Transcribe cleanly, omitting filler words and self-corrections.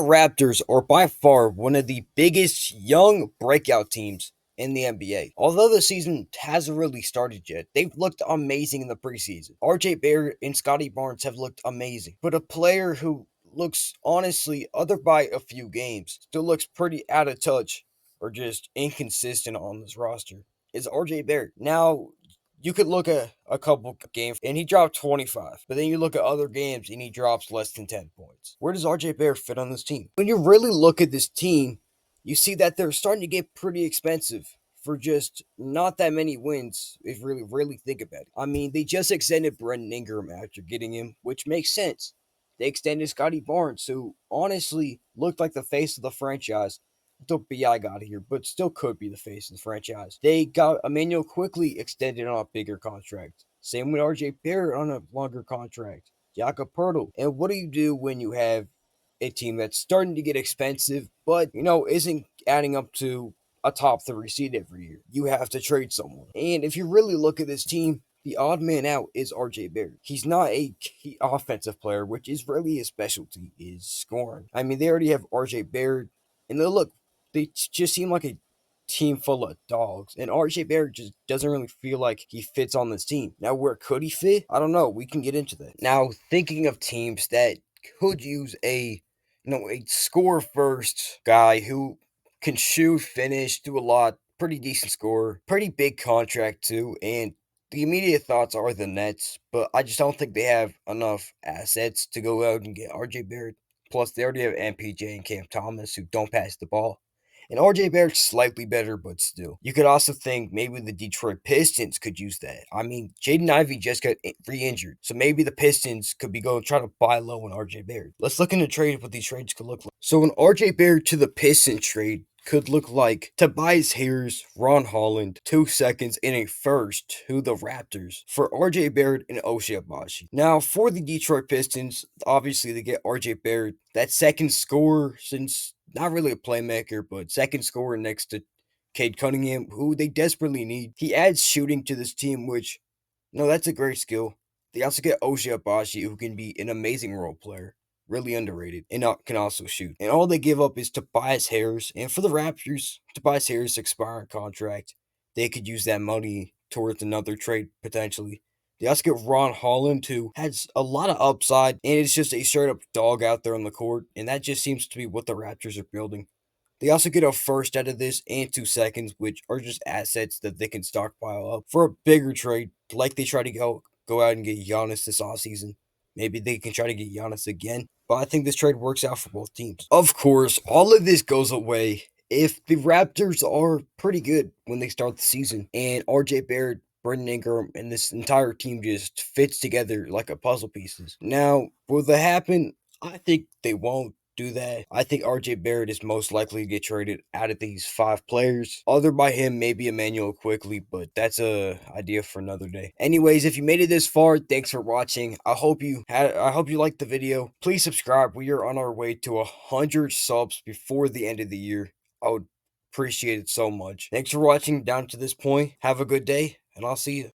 Raptors are by far one of the biggest young breakout teams in the NBA. Although the season hasn't really started yet, they've looked amazing in the preseason. RJ Barrett and Scotty Barnes have looked amazing. But a player who looks honestly, other by a few games, still looks pretty out of touch or just inconsistent on this roster is RJ Barrett. Now, you could look at a couple games and he dropped 25, but then you look at other games and he drops less than 10 points. Where does RJ Barrett fit on this team? When you really look at this team, you see that they're starting to get pretty expensive for just not that many wins if you really think about it. I mean, they just extended Brendan Ingram after getting him, which makes sense. They extended Scotty Barnes, who honestly looked like the face of the franchise until BI got here, but still could be the face of the franchise. They got Emmanuel Quickly extended on a bigger contract. Same with RJ Barrett on a longer contract. Jakob Pertl. And what do you do when you have a team that's starting to get expensive, but isn't adding up to a top three seed every year? You have to trade someone. And if you really look at this team, the odd man out is RJ Barrett. He's not a key offensive player, which is really his specialty, is scoring. I mean, they already have RJ Barrett, and they just seem like a team full of dogs. And RJ Barrett just doesn't really feel like he fits on this team. Now, where could he fit? I don't know. We can get into that. Now, thinking of teams that could use a score first guy who can shoot, finish, do a lot, pretty decent scorer, pretty big contract too, and the immediate thoughts are the Nets, but I just don't think they have enough assets to go out and get RJ Barrett. Plus, they already have MPJ and Cam Thomas who don't pass the ball. And RJ Barrett's slightly better, but still. You could also think maybe the Detroit Pistons could use that. I mean, Jaden Ivey just got re-injured, so maybe the Pistons could be going trying to buy low on RJ Barrett. Let's look into trade what these trades could look like. So an RJ Barrett to the Pistons trade could look like Tobias Harris, Ron Holland, 2 seconds, and a first to the Raptors for RJ Barrett and Osha Abashi. Now, for the Detroit Pistons, obviously they get RJ Barrett, that second scorer, since not really a playmaker, but second scorer next to Cade Cunningham, who they desperately need. He adds shooting to this team, which, that's a great skill. They also get Osha Abashi, who can be an amazing role player. Really underrated, and can also shoot. And all they give up is Tobias Harris. And for the Raptors, Tobias Harris' expiring contract, they could use that money towards another trade potentially. They also get Ron Holland, who has a lot of upside, and it's just a straight up dog out there on the court. And that just seems to be what the Raptors are building. They also get a first out of this and 2 seconds, which are just assets that they can stockpile up for a bigger trade, like they try to go out and get Giannis this offseason. Maybe they can try to get Giannis again. But I think this trade works out for both teams. Of course, all of this goes away if the Raptors are pretty good when they start the season. And RJ Barrett, Brendan Ingram, and this entire team just fits together like a puzzle pieces. Now, will that happen? I think they won't do that. I think RJ Barrett is most likely to get traded out of these 5 players. Other by him, maybe Emmanuel Quickly, but that's a idea for another day. Anyways, if you made it this far, thanks for watching. I hope you liked the video. Please subscribe. We are on our way to 100 subs before the end of the year. I would appreciate it so much. Thanks for watching down to this point. Have a good day, and I'll see you.